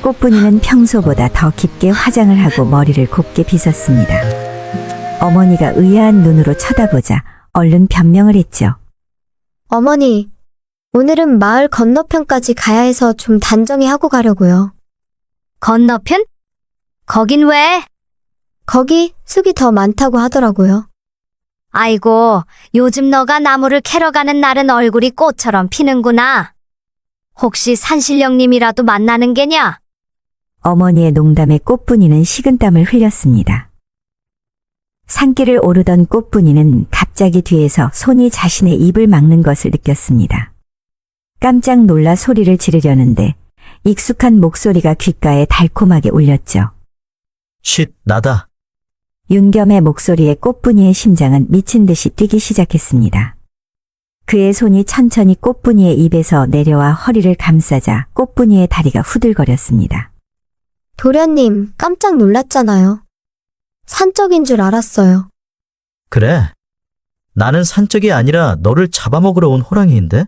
꽃분이는 평소보다 더 깊게 화장을 하고 머리를 곱게 빗었습니다. 어머니가 의아한 눈으로 쳐다보자 얼른 변명을 했죠. 어머니, 오늘은 마을 건너편까지 가야 해서 좀 단정히 하고 가려고요. 건너편? 거긴 왜? 거기 쑥이 더 많다고 하더라고요. 아이고, 요즘 너가 나무를 캐러 가는 날은 얼굴이 꽃처럼 피는구나. 혹시 산신령님이라도 만나는 게냐? 어머니의 농담에 꽃분이는 식은땀을 흘렸습니다. 산길을 오르던 꽃분이는 갑자기 뒤에서 손이 자신의 입을 막는 것을 느꼈습니다. 깜짝 놀라 소리를 지르려는데 익숙한 목소리가 귓가에 달콤하게 울렸죠. 쉿, 나다. 윤겸의 목소리에 꽃분이의 심장은 미친 듯이 뛰기 시작했습니다. 그의 손이 천천히 꽃분이의 입에서 내려와 허리를 감싸자 꽃분이의 다리가 후들거렸습니다. 도련님, 깜짝 놀랐잖아요. 산적인 줄 알았어요. 그래. 나는 산적이 아니라 너를 잡아먹으러 온 호랑이인데?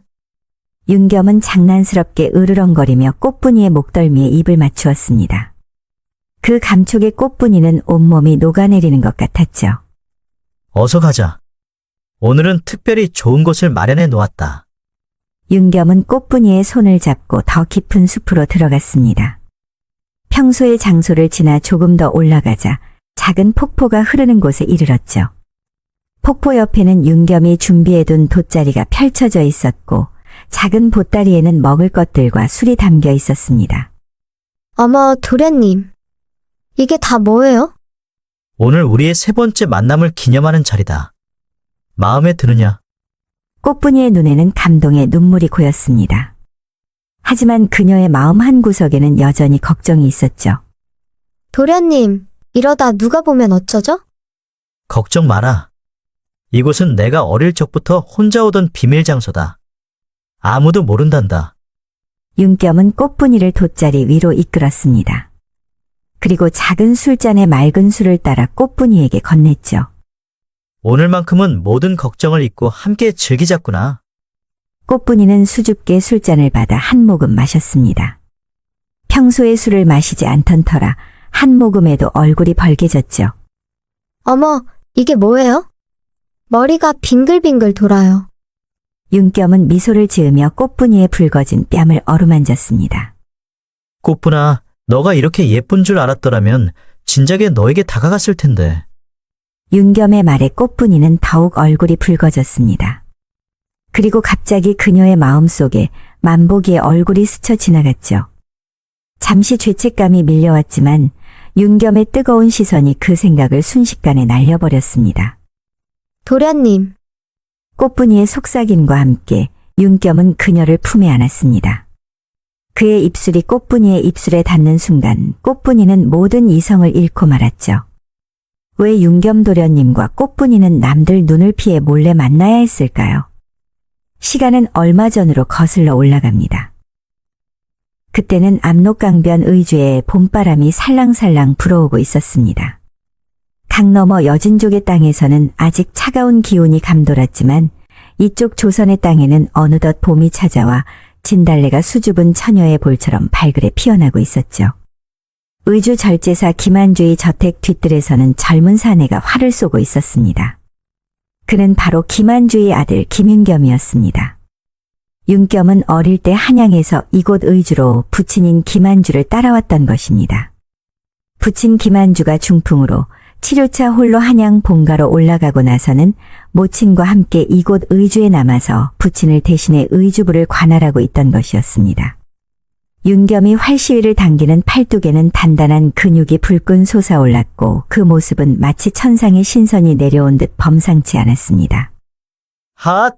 윤겸은 장난스럽게 으르렁거리며 꽃분이의 목덜미에 입을 맞추었습니다. 그 감촉에 꽃분이는 온몸이 녹아내리는 것 같았죠. 어서 가자. 오늘은 특별히 좋은 곳을 마련해 놓았다. 윤겸은 꽃분이의 손을 잡고 더 깊은 숲으로 들어갔습니다. 평소의 장소를 지나 조금 더 올라가자 작은 폭포가 흐르는 곳에 이르렀죠. 폭포 옆에는 윤겸이 준비해둔 돗자리가 펼쳐져 있었고 작은 보따리에는 먹을 것들과 술이 담겨 있었습니다. 어머, 도련님. 이게 다 뭐예요? 오늘 우리의 세 번째 만남을 기념하는 자리다. 마음에 드느냐? 꽃분이의 눈에는 감동의 눈물이 고였습니다. 하지만 그녀의 마음 한구석에는 여전히 걱정이 있었죠. 도련님, 이러다 누가 보면 어쩌죠? 걱정 마라. 이곳은 내가 어릴 적부터 혼자 오던 비밀 장소다. 아무도 모른단다. 윤겸은 꽃분이를 돗자리 위로 이끌었습니다. 그리고 작은 술잔에 맑은 술을 따라 꽃분이에게 건넸죠. 오늘만큼은 모든 걱정을 잊고 함께 즐기자꾸나. 꽃분이는 수줍게 술잔을 받아 한 모금 마셨습니다. 평소에 술을 마시지 않던 터라 한 모금에도 얼굴이 벌개졌죠. 어머, 이게 뭐예요? 머리가 빙글빙글 돌아요. 윤겸은 미소를 지으며 꽃분이의 붉어진 뺨을 어루만졌습니다. 꽃분아, 너가 이렇게 예쁜 줄 알았더라면 진작에 너에게 다가갔을 텐데. 윤겸의 말에 꽃분이는 더욱 얼굴이 붉어졌습니다. 그리고 갑자기 그녀의 마음속에 만보기의 얼굴이 스쳐 지나갔죠. 잠시 죄책감이 밀려왔지만 윤겸의 뜨거운 시선이 그 생각을 순식간에 날려버렸습니다. 도련님, 꽃분이의 속삭임과 함께 윤겸은 그녀를 품에 안았습니다. 그의 입술이 꽃분이의 입술에 닿는 순간 꽃분이는 모든 이성을 잃고 말았죠. 왜 윤겸 도련님과 꽃분이는 남들 눈을 피해 몰래 만나야 했을까요? 시간은 얼마 전으로 거슬러 올라갑니다. 그때는 압록강변 의주에 봄바람이 살랑살랑 불어오고 있었습니다. 강 너머 여진족의 땅에서는 아직 차가운 기운이 감돌았지만 이쪽 조선의 땅에는 어느덧 봄이 찾아와 진달래가 수줍은 처녀의 볼처럼 발그레 피어나고 있었죠. 의주 절제사 김한주의 저택 뒤뜰에서는 젊은 사내가 활을 쏘고 있었습니다. 그는 바로 김한주의 아들 김윤겸이었습니다. 윤겸은 어릴 때 한양에서 이곳 의주로 부친인 김한주를 따라왔던 것입니다. 부친 김한주가 중풍으로 치료차 홀로 한양 본가로 올라가고 나서는 모친과 함께 이곳 의주에 남아서 부친을 대신해 의주부를 관할하고 있던 것이었습니다. 윤겸이 활시위를 당기는 팔뚝에는 단단한 근육이 불끈 솟아올랐고 그 모습은 마치 천상의 신선이 내려온 듯 범상치 않았습니다. 핫!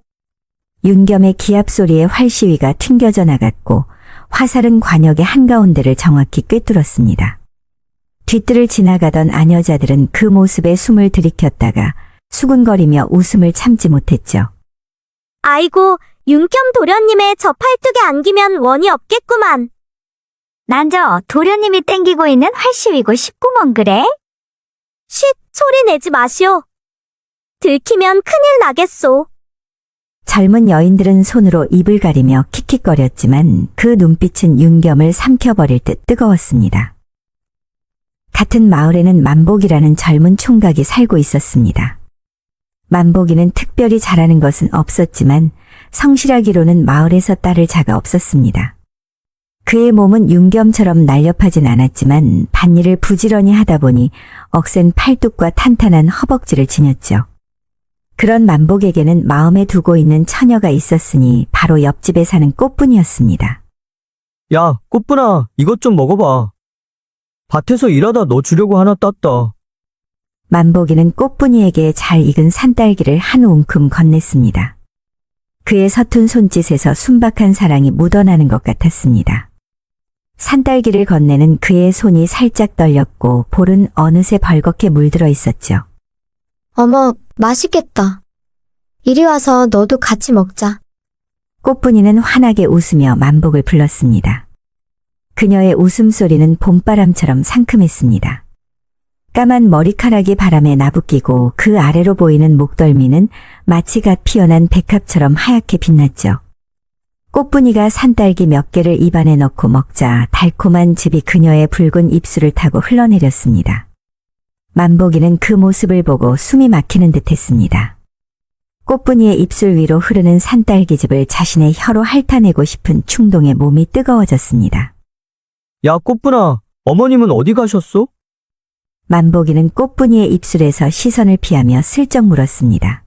윤겸의 기합 소리에 활시위가 튕겨져 나갔고 화살은 관역의 한가운데를 정확히 꿰뚫었습니다. 뒤뜰을 지나가던 아녀자들은 그 모습에 숨을 들이켰다가 수군거리며 웃음을 참지 못했죠. 아이고, 윤겸 도련님의 저 팔뚝에 안기면 원이 없겠구만. 난 저 도련님이 땡기고 있는 활시위고 싶구먼 그래? 쉿, 소리 내지 마시오. 들키면 큰일 나겠소. 젊은 여인들은 손으로 입을 가리며 킥킥거렸지만 그 눈빛은 윤겸을 삼켜버릴 듯 뜨거웠습니다. 같은 마을에는 만복이라는 젊은 총각이 살고 있었습니다. 만복이는 특별히 잘하는 것은 없었지만 성실하기로는 마을에서 딸을 자가 없었습니다. 그의 몸은 윤겸처럼 날렵하진 않았지만 밭일을 부지런히 하다 보니 억센 팔뚝과 탄탄한 허벅지를 지녔죠. 그런 만복에게는 마음에 두고 있는 처녀가 있었으니 바로 옆집에 사는 꽃분이었습니다. 야, 꽃분아, 이것 좀 먹어봐. 밭에서 일하다 너 주려고 하나 땄다. 만복이는 꽃분이에게 잘 익은 산딸기를 한 움큼 건넸습니다. 그의 서툰 손짓에서 순박한 사랑이 묻어나는 것 같았습니다. 산딸기를 건네는 그의 손이 살짝 떨렸고 볼은 어느새 벌겋게 물들어 있었죠. 어머, 맛있겠다. 이리 와서 너도 같이 먹자. 꽃분이는 환하게 웃으며 만복을 불렀습니다. 그녀의 웃음소리는 봄바람처럼 상큼했습니다. 까만 머리카락이 바람에 나부끼고 그 아래로 보이는 목덜미는 마치 갓 피어난 백합처럼 하얗게 빛났죠. 꽃분이가 산딸기 몇 개를 입안에 넣고 먹자 달콤한 즙이 그녀의 붉은 입술을 타고 흘러내렸습니다. 만복이는 그 모습을 보고 숨이 막히는 듯 했습니다. 꽃분이의 입술 위로 흐르는 산딸기즙을 자신의 혀로 핥아내고 싶은 충동에 몸이 뜨거워졌습니다. 야, 꽃분아, 어머님은 어디 가셨어? 만복이는 꽃분이의 입술에서 시선을 피하며 슬쩍 물었습니다.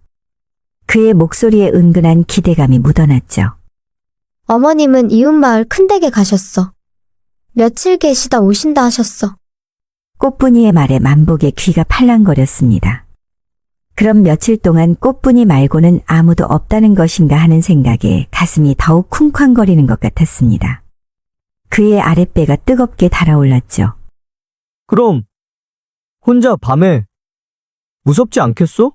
그의 목소리에 은근한 기대감이 묻어났죠. 어머님은 이웃마을 큰 댁에 가셨어. 며칠 계시다 오신다 하셨어. 꽃분이의 말에 만복의 귀가 팔랑거렸습니다. 그럼 며칠 동안 꽃분이 말고는 아무도 없다는 것인가 하는 생각에 가슴이 더욱 쿵쾅거리는 것 같았습니다. 그의 아랫배가 뜨겁게 달아올랐죠. 그럼 혼자 밤에 무섭지 않겠어?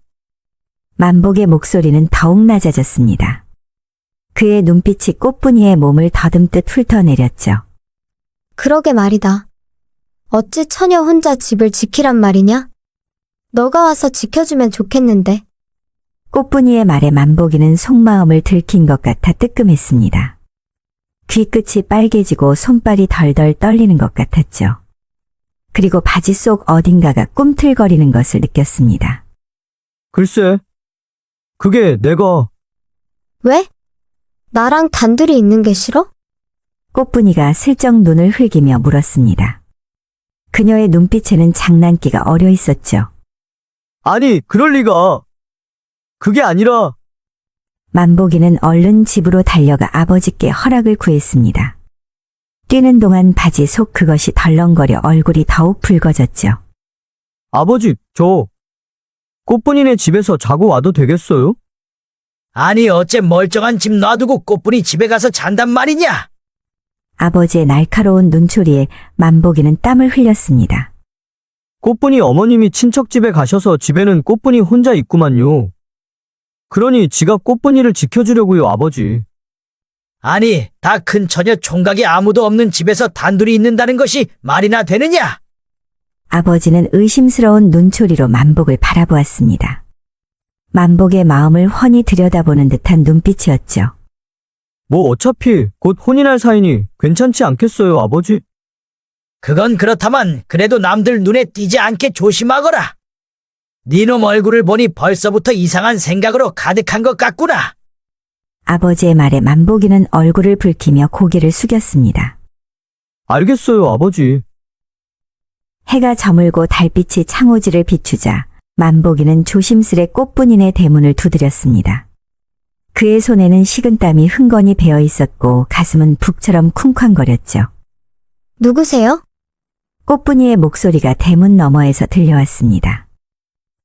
만복의 목소리는 더욱 낮아졌습니다. 그의 눈빛이 꽃분이의 몸을 더듬듯 훑어내렸죠. 그러게 말이다. 어찌 처녀 혼자 집을 지키란 말이냐? 너가 와서 지켜주면 좋겠는데. 꽃분이의 말에 만복이는 속마음을 들킨 것 같아 뜨끔했습니다. 귀끝이 빨개지고 손발이 덜덜 떨리는 것 같았죠. 그리고 바지 속 어딘가가 꿈틀거리는 것을 느꼈습니다. 글쎄, 그게 내가 왜? 나랑 단둘이 있는 게 싫어? 꽃분이가 슬쩍 눈을 흘기며 물었습니다. 그녀의 눈빛에는 장난기가 어려 있었죠. 아니, 그럴 리가. 그게 아니라 만복이는 얼른 집으로 달려가 아버지께 허락을 구했습니다. 뛰는 동안 바지 속 그것이 덜렁거려 얼굴이 더욱 붉어졌죠. 아버지, 저 꽃분이네 집에서 자고 와도 되겠어요? 아니 어째 멀쩡한 집 놔두고 꽃분이 집에 가서 잔단 말이냐? 아버지의 날카로운 눈초리에 만복이는 땀을 흘렸습니다. 꽃분이 어머님이 친척 집에 가셔서 집에는 꽃분이 혼자 있구만요. 그러니 지가 꽃분이를 지켜주려고요, 아버지. 아니 다 큰 처녀 총각이 아무도 없는 집에서 단둘이 있는다는 것이 말이나 되느냐? 아버지는 의심스러운 눈초리로 만복을 바라보았습니다. 만복의 마음을 훤히 들여다보는 듯한 눈빛이었죠. 뭐 어차피 곧 혼인할 사이니 괜찮지 않겠어요, 아버지? 그건 그렇다만 그래도 남들 눈에 띄지 않게 조심하거라. 네놈 얼굴을 보니 벌써부터 이상한 생각으로 가득한 것 같구나. 아버지의 말에 만복이는 얼굴을 붉히며 고개를 숙였습니다. 알겠어요, 아버지. 해가 저물고 달빛이 창호지를 비추자 만복이는 조심스레 꽃분이네 대문을 두드렸습니다. 그의 손에는 식은땀이 흥건히 배어 있었고 가슴은 북처럼 쿵쾅거렸죠. 누구세요? 꽃분이의 목소리가 대문 너머에서 들려왔습니다.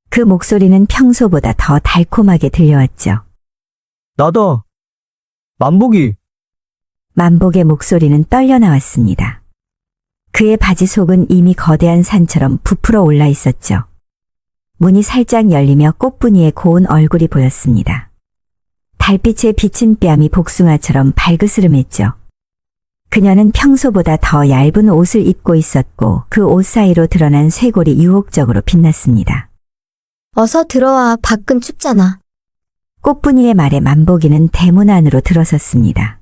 그 목소리는 평소보다 더 달콤하게 들려왔죠. 나다. 만복이. 만복의 목소리는 떨려 나왔습니다. 그의 바지 속은 이미 거대한 산처럼 부풀어 올라 있었죠. 문이 살짝 열리며 꽃분이의 고운 얼굴이 보였습니다. 달빛에 비친 뺨이 복숭아처럼 발그스름했죠. 그녀는 평소보다 더 얇은 옷을 입고 있었고 그 옷 사이로 드러난 쇄골이 유혹적으로 빛났습니다. 어서 들어와, 밖은 춥잖아. 꽃분이의 말에 만복이는 대문 안으로 들어섰습니다.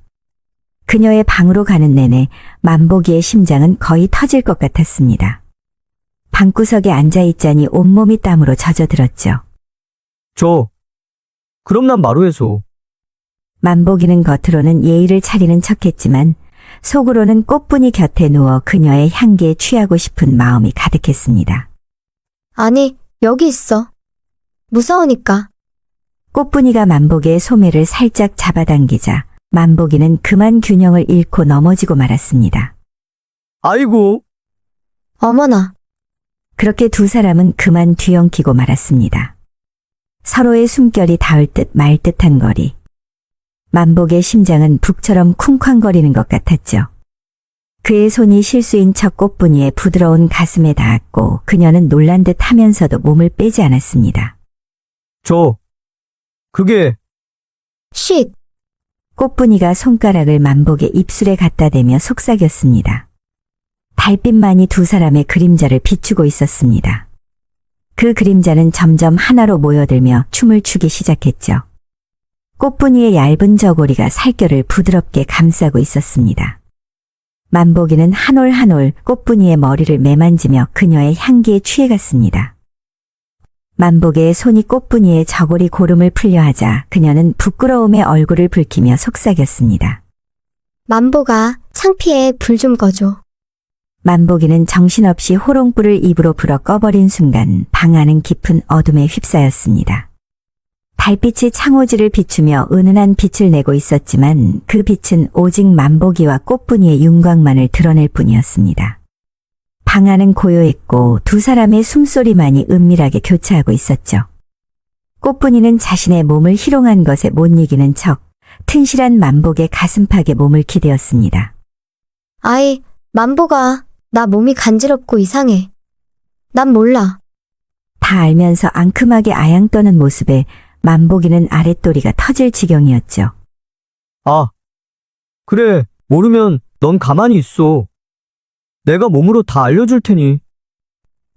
그녀의 방으로 가는 내내 만복이의 심장은 거의 터질 것 같았습니다. 방구석에 앉아있자니 온몸이 땀으로 젖어들었죠. 그럼 난 마루에서. 만복이는 겉으로는 예의를 차리는 척했지만 속으로는 꽃분이 곁에 누워 그녀의 향기에 취하고 싶은 마음이 가득했습니다. 아니, 여기 있어. 무서우니까. 꽃분이가 만복이의 소매를 살짝 잡아당기자 만복이는 그만 균형을 잃고 넘어지고 말았습니다. 아이고, 어머나. 그렇게 두 사람은 그만 뒤엉키고 말았습니다. 서로의 숨결이 닿을 듯 말 듯한 거리. 만복의 심장은 북처럼 쿵쾅거리는 것 같았죠. 그의 손이 실수인 척 꽃분이의 부드러운 가슴에 닿았고 그녀는 놀란 듯 하면서도 몸을 빼지 않았습니다. 그게, 쉿. 꽃분이가 손가락을 만복의 입술에 갖다 대며 속삭였습니다. 달빛만이 두 사람의 그림자를 비추고 있었습니다. 그 그림자는 점점 하나로 모여들며 춤을 추기 시작했죠. 꽃분이의 얇은 저고리가 살결을 부드럽게 감싸고 있었습니다. 만복이는 한 올 한 올 꽃분이의 머리를 매만지며 그녀의 향기에 취해갔습니다. 만복의 손이 꽃분이의 저고리 고름을 풀려 하자 그녀는 부끄러움에 얼굴을 붉히며 속삭였습니다. 만보가 창피해 불 좀 꺼줘. 만복이는 정신없이 호롱불을 입으로 불어 꺼버린 순간 방 안은 깊은 어둠에 휩싸였습니다. 달빛이 창호지를 비추며 은은한 빛을 내고 있었지만 그 빛은 오직 만복이와 꽃분이의 윤곽만을 드러낼 뿐이었습니다. 방 안은 고요했고 두 사람의 숨소리만이 은밀하게 교차하고 있었죠. 꽃분이는 자신의 몸을 희롱한 것에 못 이기는 척 튼실한 만복의 가슴팍에 몸을 기대었습니다. 아이, 만보가 나 몸이 간지럽고 이상해. 난 몰라. 다 알면서 앙큼하게 아양 떠는 모습에 만복이는 아랫도리가 터질 지경이었죠. 아, 그래, 모르면 넌 가만히 있어. 내가 몸으로 다 알려줄 테니.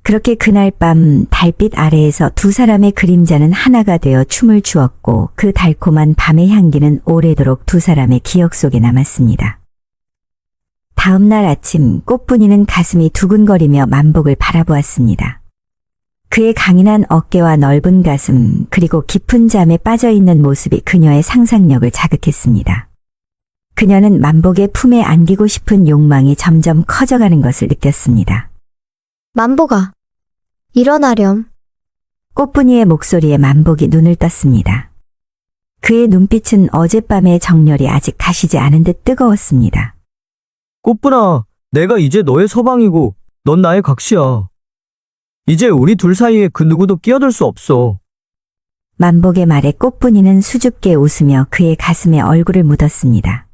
그렇게 그날 밤 달빛 아래에서 두 사람의 그림자는 하나가 되어 춤을 추었고 그 달콤한 밤의 향기는 오래도록 두 사람의 기억 속에 남았습니다. 다음 날 아침 꽃분이는 가슴이 두근거리며 만복을 바라보았습니다. 그의 강인한 어깨와 넓은 가슴 그리고 깊은 잠에 빠져있는 모습이 그녀의 상상력을 자극했습니다. 그녀는 만복의 품에 안기고 싶은 욕망이 점점 커져가는 것을 느꼈습니다. 만보가 일어나렴. 꽃분이의 목소리에 만복이 눈을 떴습니다. 그의 눈빛은 어젯밤의 정열이 아직 가시지 않은 듯 뜨거웠습니다. 꽃분아, 내가 이제 너의 서방이고 넌 나의 각시야. 이제 우리 둘 사이에 그 누구도 끼어들 수 없어. 만복의 말에 꽃분이는 수줍게 웃으며 그의 가슴에 얼굴을 묻었습니다.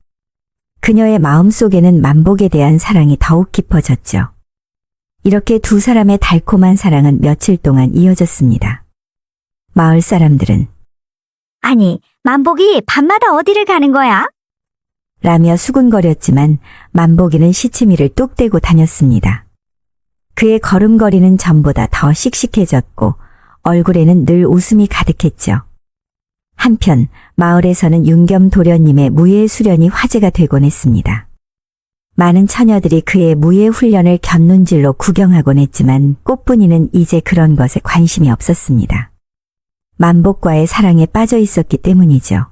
그녀의 마음속에는 만복에 대한 사랑이 더욱 깊어졌죠. 이렇게 두 사람의 달콤한 사랑은 며칠 동안 이어졌습니다. 마을 사람들은 아니, 만복이 밤마다 어디를 가는 거야? 라며 수군거렸지만 만복이는 시치미를 뚝 떼고 다녔습니다. 그의 걸음걸이는 전보다 더 씩씩해졌고 얼굴에는 늘 웃음이 가득했죠. 한편 마을에서는 윤겸 도련님의 무예 수련이 화제가 되곤 했습니다. 많은 처녀들이 그의 무예 훈련을 곁눈질로 구경하곤 했지만 꽃분이는 이제 그런 것에 관심이 없었습니다. 만복과의 사랑에 빠져 있었기 때문이죠.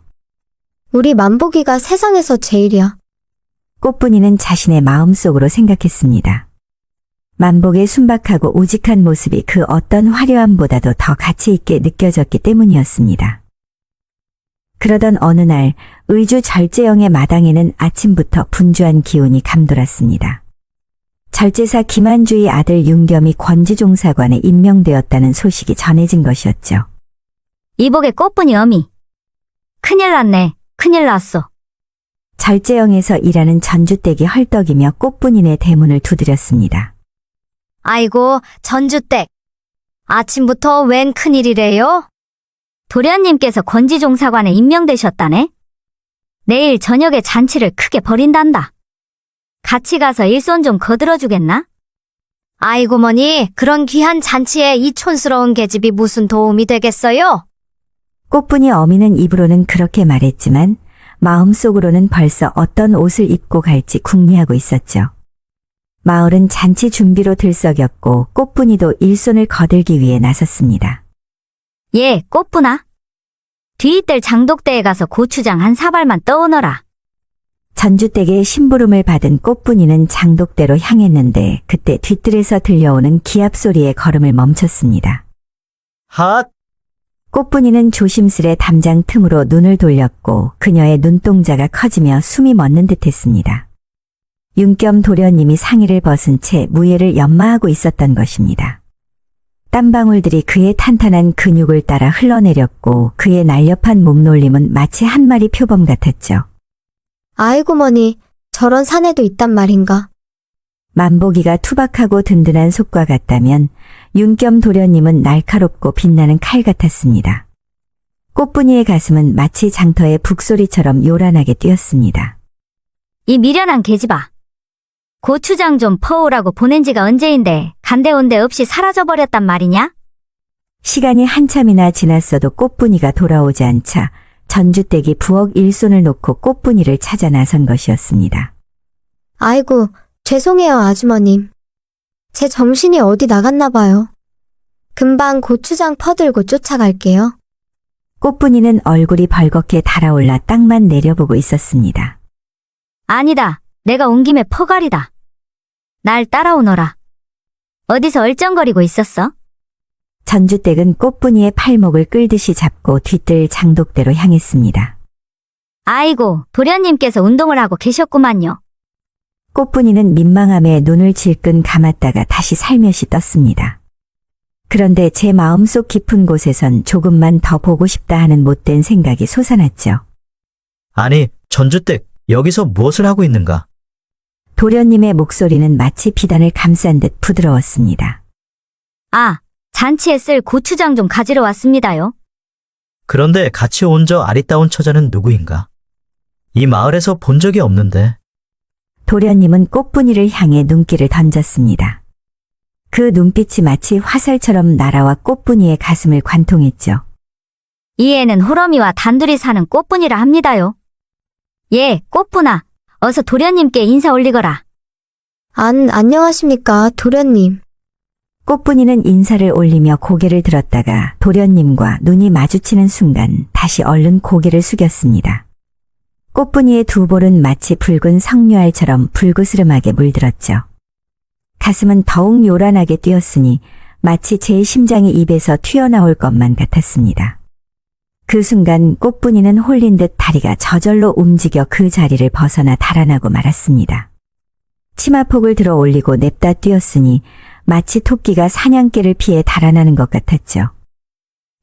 우리 만보기가 세상에서 제일이야. 꽃분이는 자신의 마음속으로 생각했습니다. 만복의 순박하고 우직한 모습이 그 어떤 화려함보다도 더 가치 있게 느껴졌기 때문이었습니다. 그러던 어느 날 의주 절제영의 마당에는 아침부터 분주한 기운이 감돌았습니다. 절제사 김한주의 아들 윤겸이 권지종사관에 임명되었다는 소식이 전해진 것이었죠. 이복의 꽃분이 어미. 큰일 났네. 큰일 났어. 절제영에서 일하는 전주댁이 헐떡이며 꽃분이네 대문을 두드렸습니다. 아이고, 전주댁. 아침부터 웬 큰일이래요? 도련님께서 권지종사관에 임명되셨다네? 내일 저녁에 잔치를 크게 벌인단다. 같이 가서 일손 좀 거들어주겠나? 아이고 머니, 그런 귀한 잔치에 이 촌스러운 계집이 무슨 도움이 되겠어요? 꽃분이 어미는 입으로는 그렇게 말했지만 마음속으로는 벌써 어떤 옷을 입고 갈지 궁리하고 있었죠. 마을은 잔치 준비로 들썩였고 꽃분이도 일손을 거들기 위해 나섰습니다. 예, 꽃분아. 뒤이뜰 장독대에 가서 고추장 한 사발만 떠오너라. 전주댁의 심부름을 받은 꽃분이는 장독대로 향했는데 그때 뒤뜰에서 들려오는 기합 소리에 걸음을 멈췄습니다. 핫! 꽃분이는 조심스레 담장 틈으로 눈을 돌렸고 그녀의 눈동자가 커지며 숨이 멎는 듯했습니다. 윤겸 도련님이 상의를 벗은 채 무예를 연마하고 있었던 것입니다. 땀방울들이 그의 탄탄한 근육을 따라 흘러내렸고 그의 날렵한 몸놀림은 마치 한 마리 표범 같았죠. 아이고 머니, 저런 사내도 있단 말인가? 만보기가 투박하고 든든한 속과 같다면 윤겸 도련님은 날카롭고 빛나는 칼 같았습니다. 꽃분이의 가슴은 마치 장터의 북소리처럼 요란하게 뛰었습니다. 이 미련한 계집아. 고추장 좀 퍼오라고 보낸 지가 언제인데 간데온데 없이 사라져버렸단 말이냐? 시간이 한참이나 지났어도 꽃분이가 돌아오지 않자 전주댁이 부엌 일손을 놓고 꽃분이를 찾아 나선 것이었습니다. 아이고, 죄송해요 아주머님. 제 정신이 어디 나갔나 봐요. 금방 고추장 퍼들고 쫓아갈게요. 꽃분이는 얼굴이 벌겋게 달아올라 땅만 내려보고 있었습니다. 아니다. 내가 온 김에 퍼가리다. 날 따라오너라. 어디서 얼쩡거리고 있었어? 전주댁은 꽃분이의 팔목을 끌듯이 잡고 뒤뜰 장독대로 향했습니다. 아이고, 도련님께서 운동을 하고 계셨구만요. 꽃분이는 민망함에 눈을 질끈 감았다가 다시 살며시 떴습니다. 그런데 제 마음속 깊은 곳에선 조금만 더 보고 싶다 하는 못된 생각이 솟아났죠. 아니, 전주댁, 여기서 무엇을 하고 있는가? 도련님의 목소리는 마치 비단을 감싼 듯 부드러웠습니다. 아, 잔치에 쓸 고추장 좀 가지러 왔습니다요. 그런데 같이 온 저 아리따운 처자는 누구인가? 이 마을에서 본 적이 없는데. 도련님은 꽃분이를 향해 눈길을 던졌습니다. 그 눈빛이 마치 화살처럼 날아와 꽃분이의 가슴을 관통했죠. 이 애는 호러미와 단둘이 사는 꽃분이라 합니다요. 예, 꽃분아. 어서 도련님께 인사 올리거라. 안녕하십니까 도련님. 꽃분이는 인사를 올리며 고개를 들었다가 도련님과 눈이 마주치는 순간 다시 얼른 고개를 숙였습니다. 꽃분이의 두 볼은 마치 붉은 석류알처럼 불그스름하게 물들었죠. 가슴은 더욱 요란하게 뛰었으니 마치 제 심장이 입에서 튀어나올 것만 같았습니다. 그 순간 꽃분이는 홀린 듯 다리가 저절로 움직여 그 자리를 벗어나 달아나고 말았습니다. 치마폭을 들어 올리고 냅다 뛰었으니 마치 토끼가 사냥개를 피해 달아나는 것 같았죠.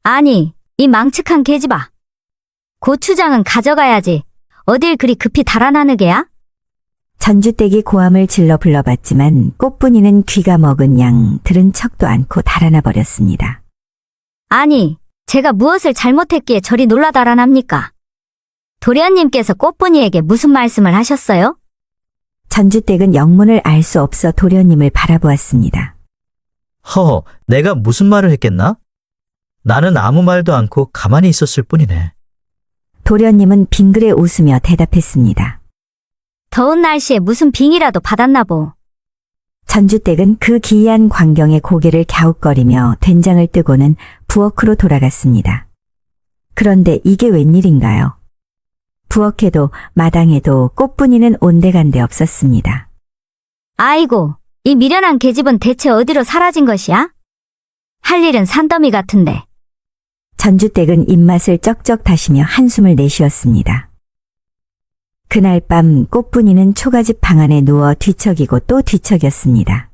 아니, 이 망측한 계집아. 고추장은 가져가야지. 어딜 그리 급히 달아나는 게야? 전주댁이 고함을 질러 불러봤지만 꽃분이는 귀가 먹은 양 들은 척도 않고 달아나 버렸습니다. 아니, 제가 무엇을 잘못했기에 저리 놀라 달아납니까? 도련님께서 꽃분이에게 무슨 말씀을 하셨어요? 전주댁은 영문을 알 수 없어 도련님을 바라보았습니다. 허허, 내가 무슨 말을 했겠나? 나는 아무 말도 않고 가만히 있었을 뿐이네. 도련님은 빙그레 웃으며 대답했습니다. 더운 날씨에 무슨 빙이라도 받았나 보. 전주댁은 그 기이한 광경에 고개를 갸웃거리며 된장을 뜨고는 부엌으로 돌아갔습니다. 그런데 이게 웬일인가요? 부엌에도 마당에도 꽃분이는 온데간데 없었습니다. 아이고, 이 미련한 계집은 대체 어디로 사라진 것이야? 할 일은 산더미 같은데. 전주댁은 입맛을 쩍쩍 다시며 한숨을 내쉬었습니다. 그날 밤 꽃분이는 초가집 방 안에 누워 뒤척이고 또 뒤척였습니다.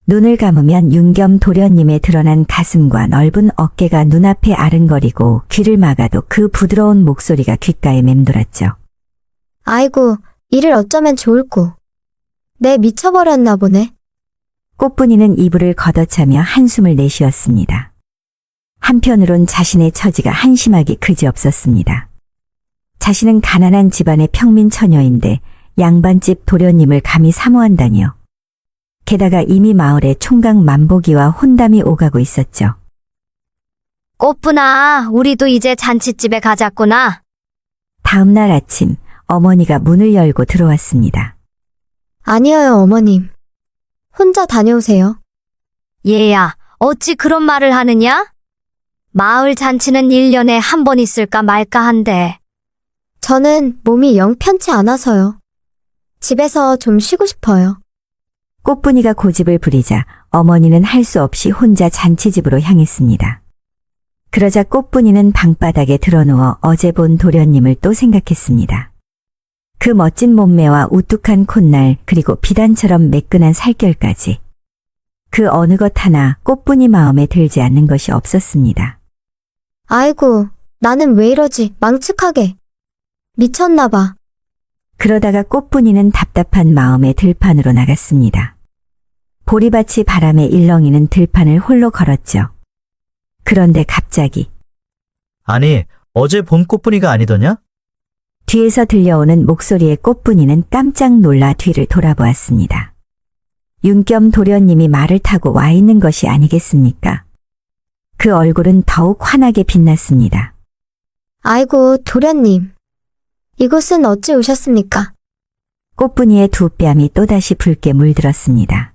눈을 감으면 윤겸 도련님의 드러난 가슴과 넓은 어깨가 눈앞에 아른거리고 귀를 막아도 그 부드러운 목소리가 귓가에 맴돌았죠. 아이고, 이를 어쩌면 좋을꼬. 내 미쳐버렸나 보네. 꽃분이는 이불을 걷어차며 한숨을 내쉬었습니다. 한편으론 자신의 처지가 한심하기 그지없었습니다. 자신은 가난한 집안의 평민 처녀인데 양반집 도련님을 감히 사모한다니요. 게다가 이미 마을에 총각 만보기와 혼담이 오가고 있었죠. 꽃분아, 우리도 이제 잔칫집에 가자꾸나. 다음 날 아침 어머니가 문을 열고 들어왔습니다. 아니에요, 어머님. 혼자 다녀오세요. 얘야, 어찌 그런 말을 하느냐? 마을 잔치는 1년에 한 번 있을까 말까 한데. 저는 몸이 영 편치 않아서요. 집에서 좀 쉬고 싶어요. 꽃분이가 고집을 부리자 어머니는 할 수 없이 혼자 잔치집으로 향했습니다. 그러자 꽃분이는 방바닥에 드러누워 어제 본 도련님을 또 생각했습니다. 그 멋진 몸매와 우뚝한 콧날 그리고 비단처럼 매끈한 살결까지. 그 어느 것 하나 꽃분이 마음에 들지 않는 것이 없었습니다. 아이고, 나는 왜 이러지? 망측하게. 미쳤나 봐. 그러다가 꽃분이는 답답한 마음에 들판으로 나갔습니다. 보리밭이 바람에 일렁이는 들판을 홀로 걸었죠. 그런데 갑자기 아니, 어제 본 꽃분이가 아니더냐? 뒤에서 들려오는 목소리에 꽃분이는 깜짝 놀라 뒤를 돌아보았습니다. 윤겸 도련님이 말을 타고 와 있는 것이 아니겠습니까? 그 얼굴은 더욱 환하게 빛났습니다. 아이고, 도련님. 이곳은 어찌 오셨습니까? 꽃분이의 두 뺨이 또다시 붉게 물들었습니다.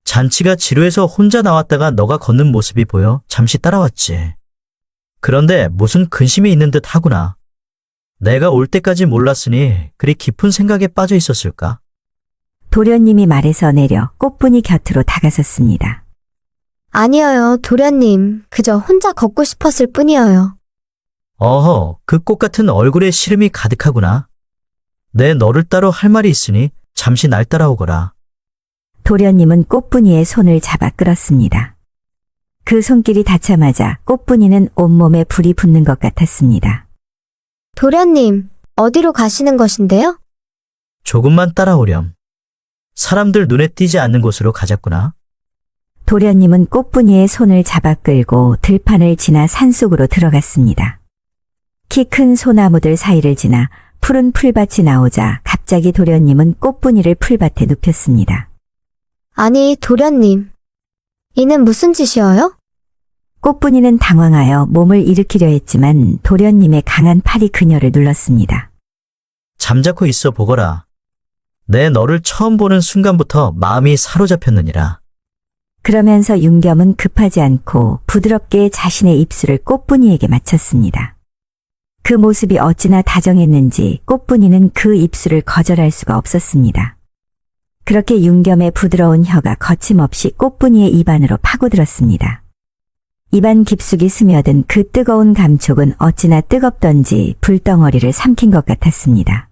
잔치가 지루해서 혼자 나왔다가 너가 걷는 모습이 보여 잠시 따라왔지. 그런데 무슨 근심이 있는 듯 하구나. 내가 올 때까지 몰랐으니 그리 깊은 생각에 빠져 있었을까? 도련님이 말에서 내려 꽃분이 곁으로 다가섰습니다. 아니에요, 도련님. 그저 혼자 걷고 싶었을 뿐이에요. 어허, 그 꽃 같은 얼굴에 시름이 가득하구나. 내 너를 따로 할 말이 있으니 잠시 날 따라오거라. 도련님은 꽃분이의 손을 잡아 끌었습니다. 그 손길이 닿자마자 꽃분이는 온몸에 불이 붙는 것 같았습니다. 도련님, 어디로 가시는 것인데요? 조금만 따라오렴. 사람들 눈에 띄지 않는 곳으로 가자꾸나. 도련님은 꽃분이의 손을 잡아 끌고 들판을 지나 산속으로 들어갔습니다. 키 큰 소나무들 사이를 지나 푸른 풀밭이 나오자 갑자기 도련님은 꽃분이를 풀밭에 눕혔습니다. 아니, 도련님. 이는 무슨 짓이어요? 꽃분이는 당황하여 몸을 일으키려 했지만 도련님의 강한 팔이 그녀를 눌렀습니다. 잠자코 있어 보거라. 내 너를 처음 보는 순간부터 마음이 사로잡혔느니라. 그러면서 윤겸은 급하지 않고 부드럽게 자신의 입술을 꽃분이에게 맞췄습니다. 그 모습이 어찌나 다정했는지 꽃분이는 그 입술을 거절할 수가 없었습니다. 그렇게 윤겸의 부드러운 혀가 거침없이 꽃분이의 입안으로 파고들었습니다. 입안 깊숙이 스며든 그 뜨거운 감촉은 어찌나 뜨겁던지 불덩어리를 삼킨 것 같았습니다.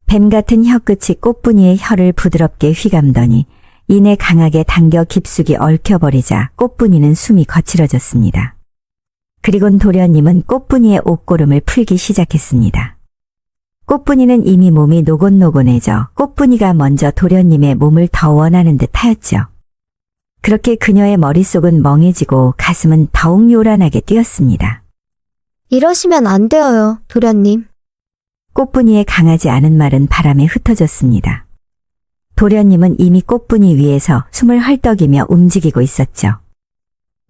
뱀 같은 혀끝이 꽃분이의 혀를 부드럽게 휘감더니 이내 강하게 당겨 깊숙이 얽혀버리자 꽃분이는 숨이 거칠어졌습니다. 그리곤 도련님은 꽃분이의 옷고름을 풀기 시작했습니다. 꽃분이는 이미 몸이 노곤노곤해져 꽃분이가 먼저 도련님의 몸을 더 원하는 듯 하였죠. 그렇게 그녀의 머릿속은 멍해지고 가슴은 더욱 요란하게 뛰었습니다. 이러시면 안 되어요, 도련님. 꽃분이의 강하지 않은 말은 바람에 흩어졌습니다. 도련님은 이미 꽃분이 위에서 숨을 헐떡이며 움직이고 있었죠.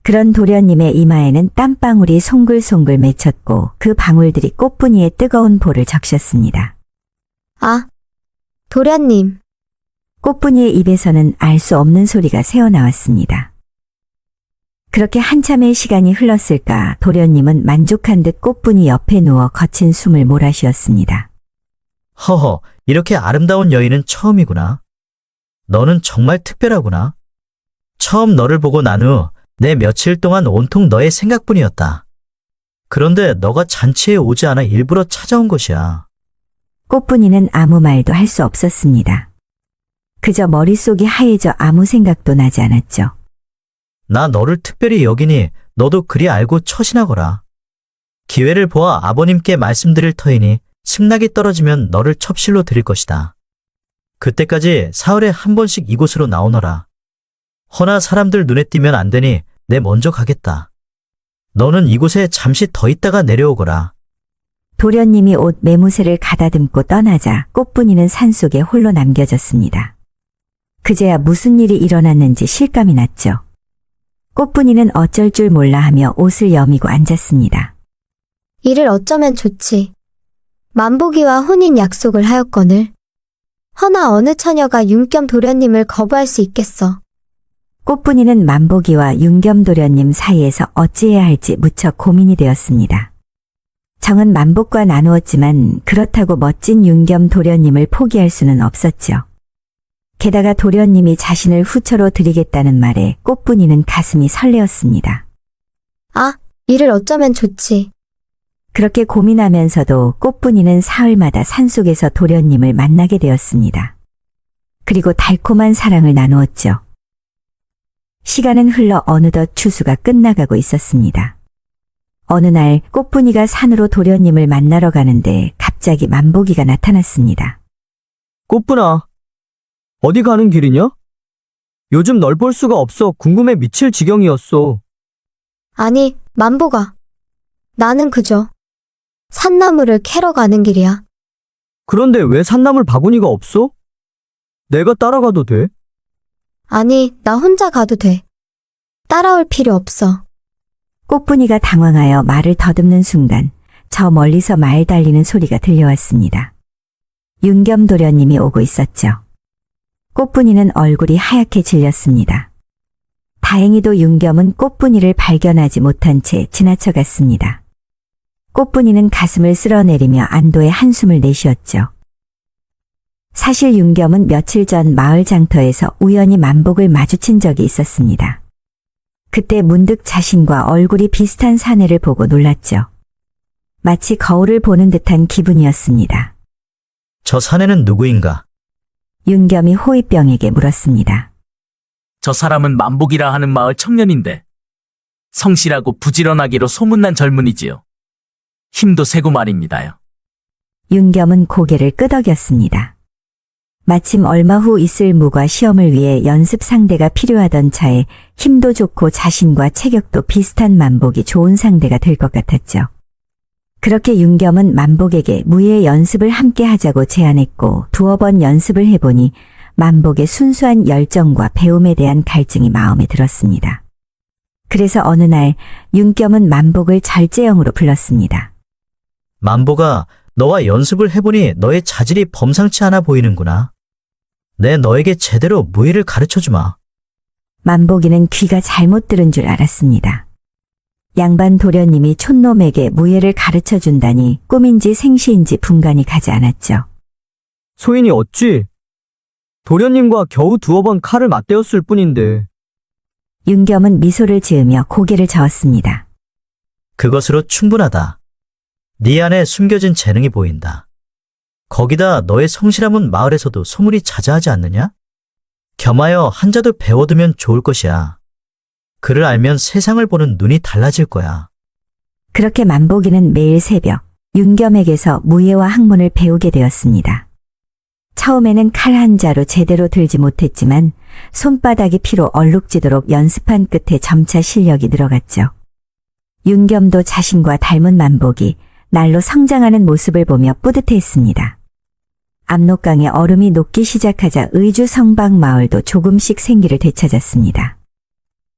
그런 도련님의 이마에는 땀방울이 송글송글 맺혔고 그 방울들이 꽃분이의 뜨거운 볼을 적셨습니다. 아, 도련님. 꽃분이의 입에서는 알 수 없는 소리가 새어나왔습니다. 그렇게 한참의 시간이 흘렀을까 도련님은 만족한 듯 꽃분이 옆에 누워 거친 숨을 몰아쉬었습니다. 허허, 이렇게 아름다운 여인은 처음이구나. 너는 정말 특별하구나. 처음 너를 보고 난 후 내 며칠 동안 온통 너의 생각뿐이었다. 그런데 너가 잔치에 오지 않아 일부러 찾아온 것이야. 꽃분이는 아무 말도 할 수 없었습니다. 그저 머릿속이 하얘져 아무 생각도 나지 않았죠. 나 너를 특별히 여기니 너도 그리 알고 처신하거라. 기회를 보아 아버님께 말씀드릴 터이니 승낙이 떨어지면 너를 첩실로 드릴 것이다. 그때까지 사흘에 한 번씩 이곳으로 나오너라. 허나 사람들 눈에 띄면 안 되니 내 먼저 가겠다. 너는 이곳에 잠시 더 있다가 내려오거라. 도련님이 옷 매무새를 가다듬고 떠나자 꽃분이는 산속에 홀로 남겨졌습니다. 그제야 무슨 일이 일어났는지 실감이 났죠. 꽃분이는 어쩔 줄 몰라 하며 옷을 여미고 앉았습니다. 이를 어쩌면 좋지. 만복이와 혼인 약속을 하였거늘. 허나 어느 처녀가 윤겸 도련님을 거부할 수 있겠어. 꽃분이는 만복이와 윤겸도련님 사이에서 어찌해야 할지 무척 고민이 되었습니다. 정은 만복과 나누었지만 그렇다고 멋진 윤겸도련님을 포기할 수는 없었죠. 게다가 도련님이 자신을 후처로 드리겠다는 말에 꽃분이는 가슴이 설레었습니다. 아, 이를 어쩌면 좋지. 그렇게 고민하면서도 꽃분이는 사흘마다 산속에서 도련님을 만나게 되었습니다. 그리고 달콤한 사랑을 나누었죠. 시간은 흘러 어느덧 추수가 끝나가고 있었습니다. 어느 날 꽃분이가 산으로 도련님을 만나러 가는데 갑자기 만복이가 나타났습니다. 꽃분아, 어디 가는 길이냐? 요즘 널 볼 수가 없어 궁금해 미칠 지경이었어. 아니, 만복아. 나는 그저 산나물을 캐러 가는 길이야. 그런데 왜 산나물 바구니가 없어? 내가 따라가도 돼? 아니, 나 혼자 가도 돼. 따라올 필요 없어. 꽃분이가 당황하여 말을 더듬는 순간 저 멀리서 말 달리는 소리가 들려왔습니다. 윤겸도련님이 오고 있었죠. 꽃분이는 얼굴이 하얗게 질렸습니다. 다행히도 윤겸은 꽃분이를 발견하지 못한 채 지나쳐갔습니다. 꽃분이는 가슴을 쓸어내리며 안도의 한숨을 내쉬었죠. 사실 윤겸은 며칠 전 마을 장터에서 우연히 만복을 마주친 적이 있었습니다. 그때 문득 자신과 얼굴이 비슷한 사내를 보고 놀랐죠. 마치 거울을 보는 듯한 기분이었습니다. 저 사내는 누구인가? 윤겸이 호위병에게 물었습니다. 저 사람은 만복이라 하는 마을 청년인데 성실하고 부지런하기로 소문난 젊은이지요. 힘도 세고 말입니다요. 윤겸은 고개를 끄덕였습니다. 마침 얼마 후 있을 무과 시험을 위해 연습 상대가 필요하던 차에 힘도 좋고 자신과 체격도 비슷한 만복이 좋은 상대가 될 것 같았죠. 그렇게 윤겸은 만복에게 무예 연습을 함께 하자고 제안했고 두어 번 연습을 해보니 만복의 순수한 열정과 배움에 대한 갈증이 마음에 들었습니다. 그래서 어느 날 윤겸은 만복을 절제형으로 불렀습니다. 만보가 너와 연습을 해보니 너의 자질이 범상치 않아 보이는구나. 내 너에게 제대로 무예를 가르쳐주마. 만복이는 귀가 잘못 들은 줄 알았습니다. 양반 도련님이 촌놈에게 무예를 가르쳐준다니 꿈인지 생시인지 분간이 가지 않았죠. 소인이 어찌? 도련님과 겨우 두어 번 칼을 맞대었을 뿐인데. 윤겸은 미소를 지으며 고개를 저었습니다. 그것으로 충분하다. 네 안에 숨겨진 재능이 보인다. 거기다 너의 성실함은 마을에서도 소문이 자자하지 않느냐? 겸하여 한자도 배워두면 좋을 것이야. 그를 알면 세상을 보는 눈이 달라질 거야. 그렇게 만복이는 매일 새벽 윤겸에게서 무예와 학문을 배우게 되었습니다. 처음에는 칼 한 자로 제대로 들지 못했지만 손바닥이 피로 얼룩지도록 연습한 끝에 점차 실력이 늘어갔죠. 윤겸도 자신과 닮은 만복이 날로 성장하는 모습을 보며 뿌듯해했습니다. 압록강에 얼음이 녹기 시작하자 의주 성박 마을도 조금씩 생기를 되찾았습니다.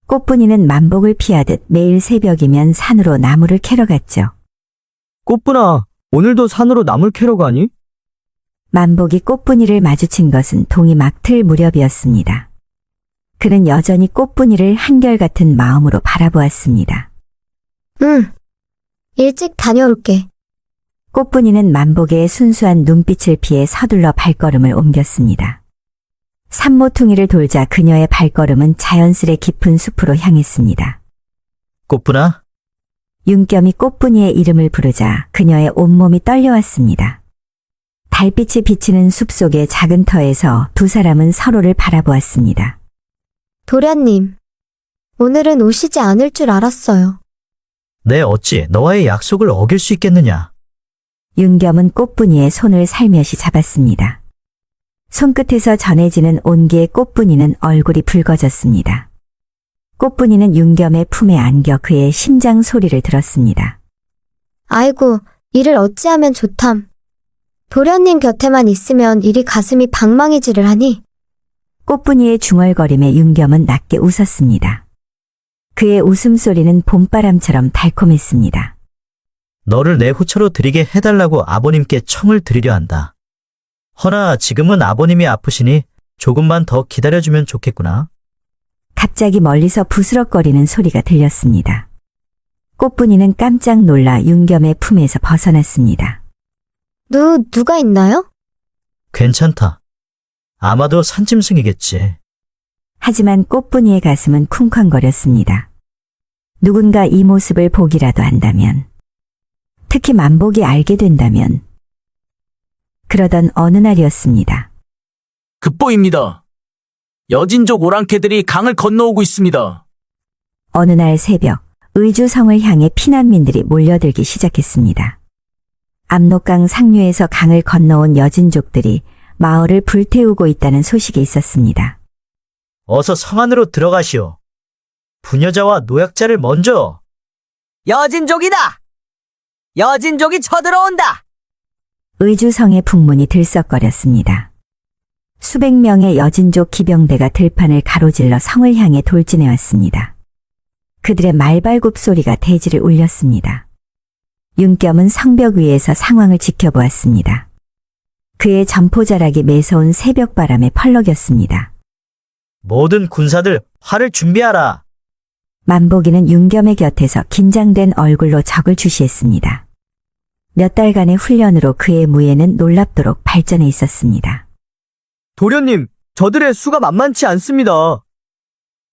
꽃분이는 만복을 피하듯 매일 새벽이면 산으로 나무를 캐러 갔죠. 꽃분아, 오늘도 산으로 나물 캐러 가니? 만복이 꽃분이를 마주친 것은 동이 막틀 무렵이었습니다. 그는 여전히 꽃분이를 한결같은 마음으로 바라보았습니다. 응. 일찍 다녀올게. 꽃분이는 만복의 순수한 눈빛을 피해 서둘러 발걸음을 옮겼습니다. 산모퉁이를 돌자 그녀의 발걸음은 자연스레 깊은 숲으로 향했습니다. 꽃분아, 윤겸이 꽃분이의 이름을 부르자 그녀의 온몸이 떨려왔습니다. 달빛이 비치는 숲속의 작은 터에서 두 사람은 서로를 바라보았습니다. 도련님, 오늘은 오시지 않을 줄 알았어요. 내 어찌 너와의 약속을 어길 수 있겠느냐? 윤겸은 꽃분이의 손을 살며시 잡았습니다. 손끝에서 전해지는 온기의 꽃분이는 얼굴이 붉어졌습니다. 꽃분이는 윤겸의 품에 안겨 그의 심장 소리를 들었습니다. 아이고, 이를 어찌하면 좋담. 도련님 곁에만 있으면 이리 가슴이 방망이질을 하니. 꽃분이의 중얼거림에 윤겸은 낮게 웃었습니다. 그의 웃음소리는 봄바람처럼 달콤했습니다. 너를 내 후처로 드리게 해달라고 아버님께 청을 드리려 한다. 허나 지금은 아버님이 아프시니 조금만 더 기다려주면 좋겠구나. 갑자기 멀리서 부스럭거리는 소리가 들렸습니다. 꽃분이는 깜짝 놀라 윤겸의 품에서 벗어났습니다. 누가 있나요? 괜찮다. 아마도 산짐승이겠지. 하지만 꽃분이의 가슴은 쿵쾅거렸습니다. 누군가 이 모습을 보기라도 한다면, 특히 만복이 알게 된다면. 그러던 어느 날이었습니다. 급보입니다. 여진족 오랑캐들이 강을 건너오고 있습니다. 어느 날 새벽, 의주성을 향해 피난민들이 몰려들기 시작했습니다. 압록강 상류에서 강을 건너온 여진족들이 마을을 불태우고 있다는 소식이 있었습니다. 어서 성 안으로 들어가시오. 부녀자와 노약자를 먼저. 여진족이다! 여진족이 쳐들어온다! 의주성의 북문이 들썩거렸습니다. 수백 명의 여진족 기병대가 들판을 가로질러 성을 향해 돌진해 왔습니다. 그들의 말발굽 소리가 대지를 울렸습니다. 윤겸은 성벽 위에서 상황을 지켜보았습니다. 그의 점포자락이 매서운 새벽바람에 펄럭였습니다. 모든 군사들 활을 준비하라. 만복이는 윤겸의 곁에서 긴장된 얼굴로 적을 주시했습니다. 몇 달간의 훈련으로 그의 무예는 놀랍도록 발전해 있었습니다. 도련님, 저들의 수가 만만치 않습니다.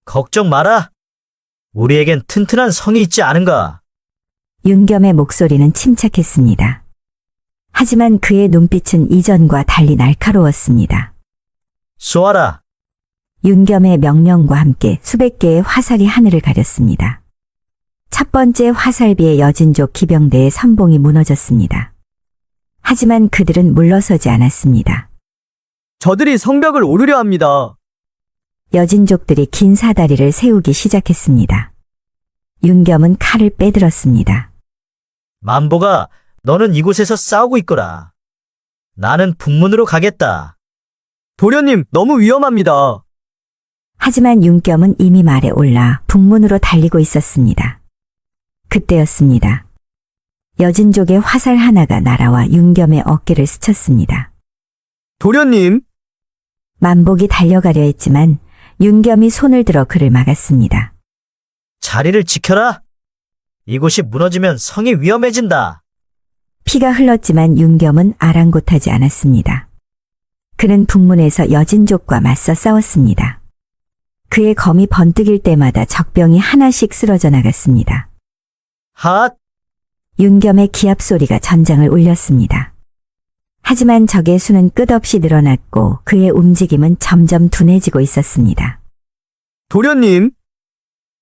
걱정 마라. 우리에겐 튼튼한 성이 있지 않은가. 윤겸의 목소리는 침착했습니다. 하지만 그의 눈빛은 이전과 달리 날카로웠습니다. 쏘아라. 윤겸의 명령과 함께 수백 개의 화살이 하늘을 가렸습니다. 첫 번째 화살비에 여진족 기병대의 선봉이 무너졌습니다. 하지만 그들은 물러서지 않았습니다. 저들이 성벽을 오르려 합니다. 여진족들이 긴 사다리를 세우기 시작했습니다. 윤겸은 칼을 빼들었습니다. 만보가 너는 이곳에서 싸우고 있거라. 나는 북문으로 가겠다. 도련님, 너무 위험합니다. 하지만 윤겸은 이미 말에 올라 북문으로 달리고 있었습니다. 그때였습니다. 여진족의 화살 하나가 날아와 윤겸의 어깨를 스쳤습니다. 도련님, 만복이 달려가려 했지만 윤겸이 손을 들어 그를 막았습니다. 자리를 지켜라. 이곳이 무너지면 성이 위험해진다. 피가 흘렀지만 윤겸은 아랑곳하지 않았습니다. 그는 북문에서 여진족과 맞서 싸웠습니다. 그의 검이 번뜩일 때마다 적병이 하나씩 쓰러져 나갔습니다. 핫! 윤겸의 기합 소리가 전장을 울렸습니다. 하지만 적의 수는 끝없이 늘어났고 그의 움직임은 점점 둔해지고 있었습니다. 도련님,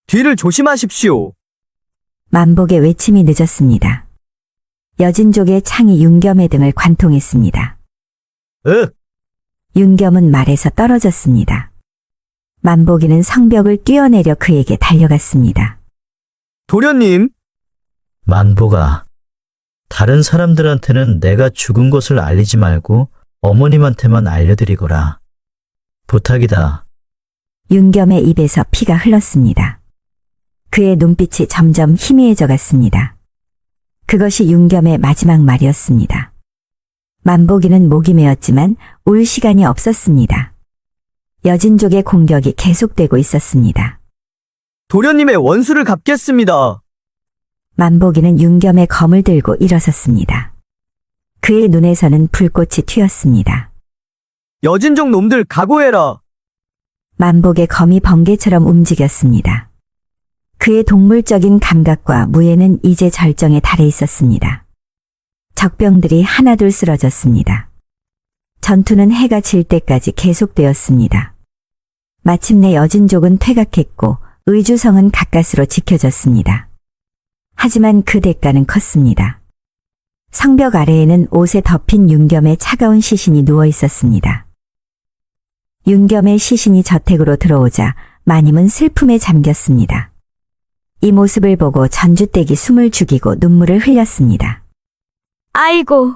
뒤를 조심하십시오. 만복의 외침이 늦었습니다. 여진족의 창이 윤겸의 등을 관통했습니다. 윽! 윤겸은 말에서 떨어졌습니다. 만복이는 성벽을 뛰어내려 그에게 달려갔습니다. 도련님, 만보가 다른 사람들한테는 내가 죽은 것을 알리지 말고 어머님한테만 알려드리거라. 부탁이다. 윤겸의 입에서 피가 흘렀습니다. 그의 눈빛이 점점 희미해져 갔습니다. 그것이 윤겸의 마지막 말이었습니다. 만복이는 목이 메었지만 울 시간이 없었습니다. 여진족의 공격이 계속되고 있었습니다. 도련님의 원수를 갚겠습니다. 만복이는 윤겸의 검을 들고 일어섰습니다. 그의 눈에서는 불꽃이 튀었습니다. 여진족 놈들 각오해라. 만복의 검이 번개처럼 움직였습니다. 그의 동물적인 감각과 무예는 이제 절정에 달해 있었습니다. 적병들이 하나둘 쓰러졌습니다. 전투는 해가 질 때까지 계속되었습니다. 마침내 여진족은 퇴각했고 의주성은 가까스로 지켜졌습니다. 하지만 그 대가는 컸습니다. 성벽 아래에는 옷에 덮인 윤겸의 차가운 시신이 누워 있었습니다. 윤겸의 시신이 저택으로 들어오자 마님은 슬픔에 잠겼습니다. 이 모습을 보고 전주댁이 숨을 죽이고 눈물을 흘렸습니다. 아이고,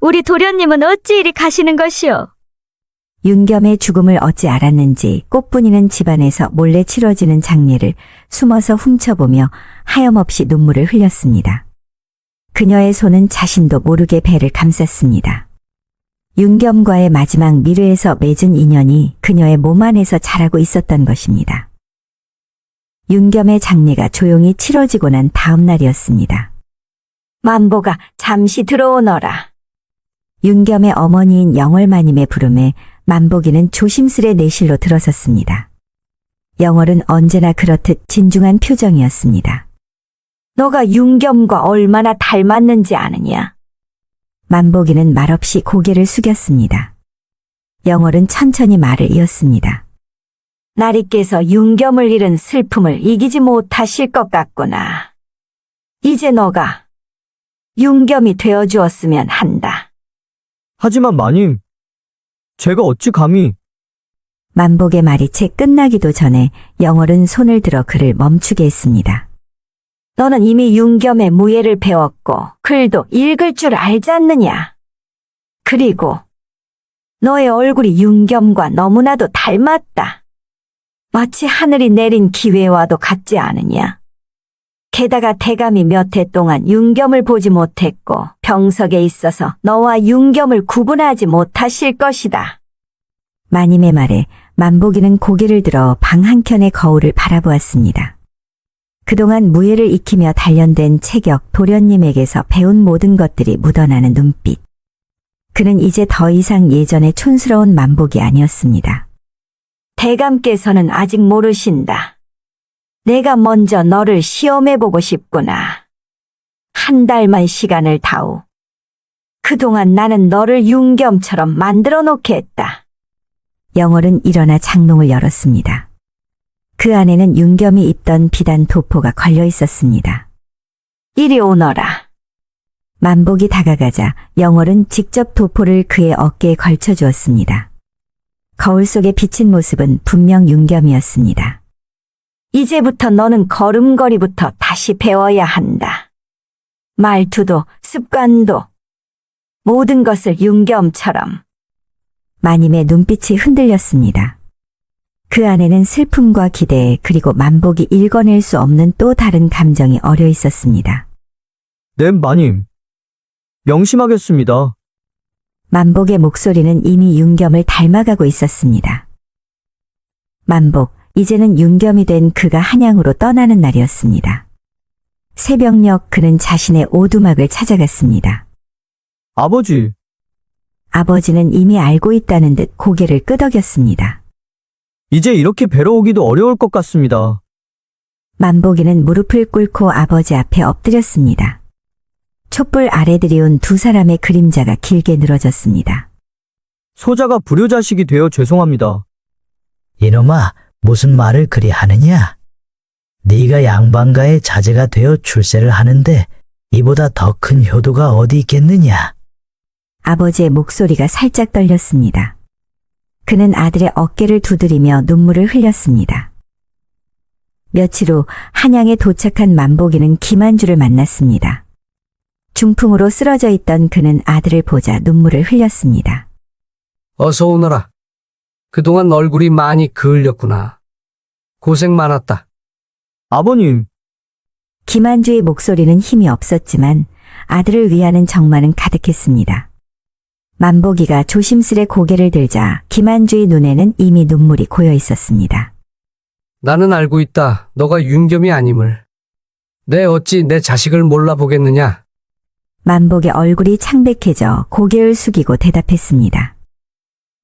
우리 도련님은 어찌 이리 가시는 것이오? 윤겸의 죽음을 어찌 알았는지 꽃분이는 집안에서 몰래 치러지는 장례를 숨어서 훔쳐보며 하염없이 눈물을 흘렸습니다. 그녀의 손은 자신도 모르게 배를 감쌌습니다. 윤겸과의 마지막 미르에서 맺은 인연이 그녀의 몸 안에서 자라고 있었던 것입니다. 윤겸의 장례가 조용히 치러지고 난 다음 날이었습니다. 만보가 잠시 들어오너라. 윤겸의 어머니인 영월마님의 부름에 만보기는 조심스레 내실로 들어섰습니다. 영월은 언제나 그렇듯 진중한 표정이었습니다. 너가 윤겸과 얼마나 닮았는지 아느냐? 만보기는 말없이 고개를 숙였습니다. 영월은 천천히 말을 이었습니다. 나리께서 윤겸을 잃은 슬픔을 이기지 못하실 것 같구나. 이제 너가 윤겸이 되어주었으면 한다. 하지만 마님, 제가 어찌 감히. 만복의 말이 채 끝나기도 전에 영월은 손을 들어 그를 멈추게 했습니다. 너는 이미 윤겸의 무예를 배웠고 글도 읽을 줄 알지 않느냐? 그리고 너의 얼굴이 윤겸과 너무나도 닮았다. 마치 하늘이 내린 기회와도 같지 않으냐? 게다가 대감이 몇 해 동안 윤겸을 보지 못했고 병석에 있어서 너와 윤겸을 구분하지 못하실 것이다. 마님의 말에 만보기는 고개를 들어 방 한켠의 거울을 바라보았습니다. 그동안 무예를 익히며 단련된 체격 도련님에게서 배운 모든 것들이 묻어나는 눈빛. 그는 이제 더 이상 예전의 촌스러운 만복이 아니었습니다. 대감께서는 아직 모르신다. 내가 먼저 너를 시험해보고 싶구나. 한 달만 시간을 다오. 그동안 나는 너를 윤겸처럼 만들어 놓겠다. 영월은 일어나 장롱을 열었습니다. 그 안에는 윤겸이 입던 비단 도포가 걸려 있었습니다. 이리 오너라. 만복이 다가가자 영월은 직접 도포를 그의 어깨에 걸쳐 주었습니다. 거울 속에 비친 모습은 분명 윤겸이었습니다. 이제부터 너는 걸음걸이부터 다시 배워야 한다. 말투도 습관도 모든 것을 윤겸처럼. 마님의 눈빛이 흔들렸습니다. 그 안에는 슬픔과 기대 그리고 만복이 읽어낼 수 없는 또 다른 감정이 어려 있었습니다. 네, 마님. 명심하겠습니다. 만복의 목소리는 이미 윤겸을 닮아가고 있었습니다. 만복, 이제는 윤겸이 된 그가 한양으로 떠나는 날이었습니다. 새벽녘 그는 자신의 오두막을 찾아갔습니다. 아버지, 아버지는 이미 알고 있다는 듯 고개를 끄덕였습니다. 이제 이렇게 뵈러 오기도 어려울 것 같습니다. 만복이는 무릎을 꿇고 아버지 앞에 엎드렸습니다. 촛불 아래 들이온 두 사람의 그림자가 길게 늘어졌습니다. 소자가 불효자식이 되어 죄송합니다. 이놈아, 무슨 말을 그리 하느냐? 네가 양반가의 자제가 되어 출세를 하는데 이보다 더 큰 효도가 어디 있겠느냐? 아버지의 목소리가 살짝 떨렸습니다. 그는 아들의 어깨를 두드리며 눈물을 흘렸습니다. 며칠 후 한양에 도착한 만복이는 김한주를 만났습니다. 중풍으로 쓰러져 있던 그는 아들을 보자 눈물을 흘렸습니다. 어서 오너라. 그동안 얼굴이 많이 그을렸구나. 고생 많았다. 아버님, 김한주의 목소리는 힘이 없었지만 아들을 위하는 정만은 가득했습니다. 만복이가 조심스레 고개를 들자 김한주의 눈에는 이미 눈물이 고여 있었습니다. 나는 알고 있다. 너가 윤겸이 아님을. 내 어찌 내 자식을 몰라보겠느냐. 만복의 얼굴이 창백해져 고개를 숙이고 대답했습니다.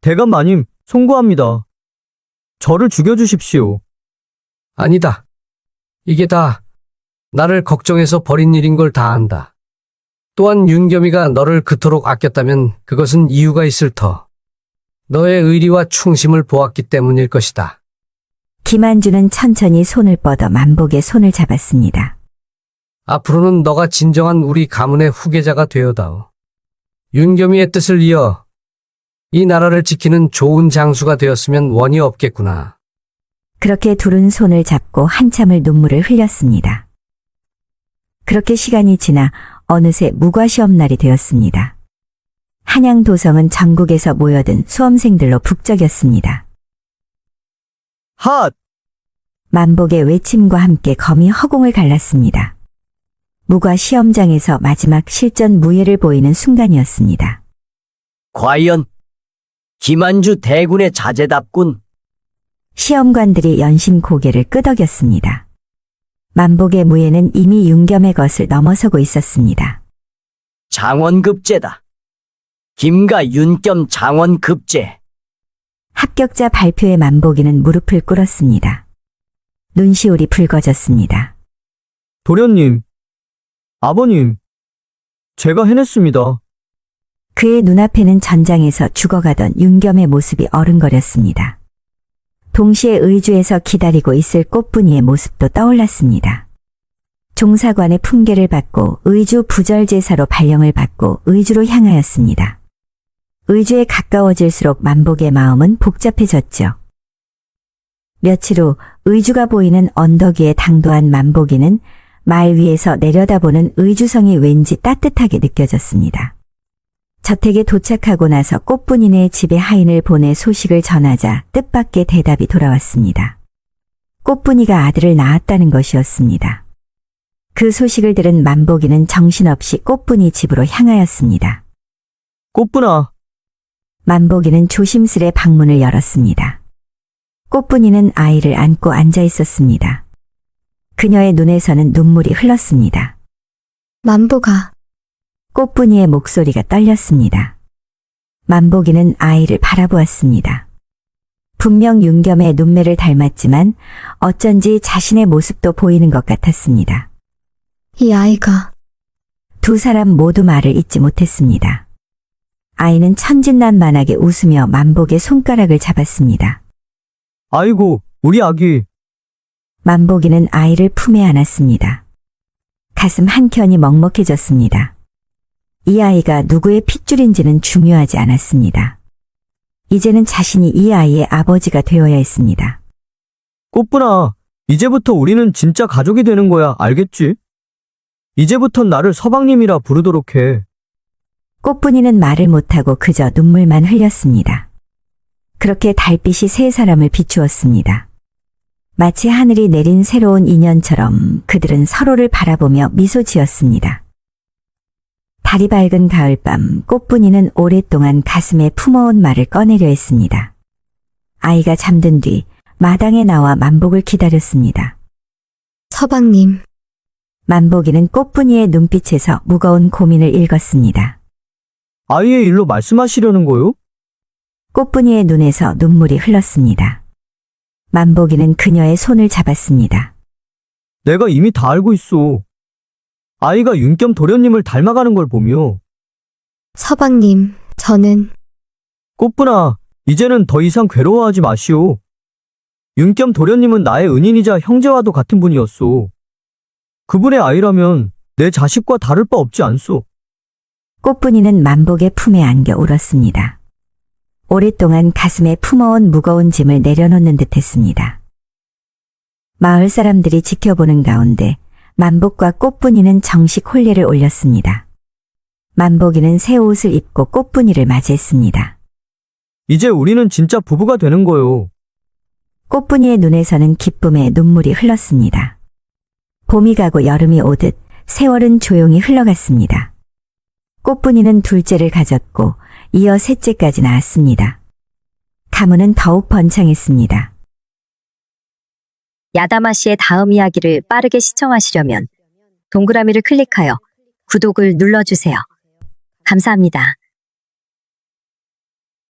대감 마님, 송구합니다. 저를 죽여주십시오. 아니다. 이게 다 나를 걱정해서 벌인 일인 걸 다 안다. 또한 윤겸이가 너를 그토록 아꼈다면 그것은 이유가 있을 터. 너의 의리와 충심을 보았기 때문일 것이다. 김한주는 천천히 손을 뻗어 만복의 손을 잡았습니다. 앞으로는 너가 진정한 우리 가문의 후계자가 되어다오. 윤겸이의 뜻을 이어 이 나라를 지키는 좋은 장수가 되었으면 원이 없겠구나. 그렇게 둘은 손을 잡고 한참을 눈물을 흘렸습니다. 그렇게 시간이 지나 어느새 무과시험 날이 되었습니다. 한양 도성은 전국에서 모여든 수험생들로 북적였습니다. 핫! 만복의 외침과 함께 검이 허공을 갈랐습니다. 무과 시험장에서 마지막 실전 무예를 보이는 순간이었습니다. 과연 김한주 대군의 자제답군. 시험관들이 연신 고개를 끄덕였습니다. 만복의 무예는 이미 윤겸의 것을 넘어서고 있었습니다. 장원급제다. 김가 윤겸 장원급제. 합격자 발표에 만복이는 무릎을 꿇었습니다. 눈시울이 붉어졌습니다. 도련님, 아버님, 제가 해냈습니다. 그의 눈앞에는 전장에서 죽어가던 윤겸의 모습이 어른거렸습니다. 동시에 의주에서 기다리고 있을 꽃분이의 모습도 떠올랐습니다. 종사관의 품계를 받고 의주 부절제사로 발령을 받고 의주로 향하였습니다. 의주에 가까워질수록 만복의 마음은 복잡해졌죠. 며칠 후 의주가 보이는 언덕 위에 당도한 만복이는 말 위에서 내려다보는 의주성이 왠지 따뜻하게 느껴졌습니다. 저택에 도착하고 나서 꽃분이네 집에 하인을 보내 소식을 전하자 뜻밖의 대답이 돌아왔습니다. 꽃분이가 아들을 낳았다는 것이었습니다. 그 소식을 들은 만복이는 정신없이 꽃분이 집으로 향하였습니다. 꽃분아, 만복이는 조심스레 방문을 열었습니다. 꽃분이는 아이를 안고 앉아 있었습니다. 그녀의 눈에서는 눈물이 흘렀습니다. 만복아, 꽃분이의 목소리가 떨렸습니다. 만복이는 아이를 바라보았습니다. 분명 윤겸의 눈매를 닮았지만 어쩐지 자신의 모습도 보이는 것 같았습니다. 이 아이가 두 사람 모두 말을 잇지 못했습니다. 아이는 천진난만하게 웃으며 만복의 손가락을 잡았습니다. 아이고, 우리 아기. 만복이는 아이를 품에 안았습니다. 가슴 한켠이 먹먹해졌습니다. 이 아이가 누구의 핏줄인지는 중요하지 않았습니다. 이제는 자신이 이 아이의 아버지가 되어야 했습니다. 꽃분아, 이제부터 우리는 진짜 가족이 되는 거야, 알겠지? 이제부턴 나를 서방님이라 부르도록 해. 꽃분이는 말을 못하고 그저 눈물만 흘렸습니다. 그렇게 달빛이 세 사람을 비추었습니다. 마치 하늘이 내린 새로운 인연처럼 그들은 서로를 바라보며 미소 지었습니다. 달이 밝은 가을밤 꽃분이는 오랫동안 가슴에 품어온 말을 꺼내려 했습니다. 아이가 잠든 뒤 마당에 나와 만복을 기다렸습니다. 서방님, 만복이는 꽃분이의 눈빛에서 무거운 고민을 읽었습니다. 아이의 일로 말씀하시려는 거요? 꽃분이의 눈에서 눈물이 흘렀습니다. 만복이는 그녀의 손을 잡았습니다. 내가 이미 다 알고 있어. 아이가 윤겸 도련님을 닮아가는 걸 보며. 서방님, 저는 꽃분아, 이제는 더 이상 괴로워하지 마시오. 윤겸 도련님은 나의 은인이자 형제와도 같은 분이었소. 그분의 아이라면 내 자식과 다를 바 없지 않소. 꽃분이는 만복의 품에 안겨 울었습니다. 오랫동안 가슴에 품어온 무거운 짐을 내려놓는 듯했습니다. 마을 사람들이 지켜보는 가운데 만복과 꽃분이는 정식 혼례를 올렸습니다. 만복이는 새 옷을 입고 꽃분이를 맞이했습니다. 이제 우리는 진짜 부부가 되는 거요. 꽃분이의 눈에서는 기쁨의 눈물이 흘렀습니다. 봄이 가고 여름이 오듯 세월은 조용히 흘러갔습니다. 꽃분이는 둘째를 가졌고 이어 셋째까지 낳았습니다. 가문은 더욱 번창했습니다. 야다마 씨의 다음 이야기를 빠르게 시청하시려면 동그라미를 클릭하여 구독을 눌러주세요. 감사합니다.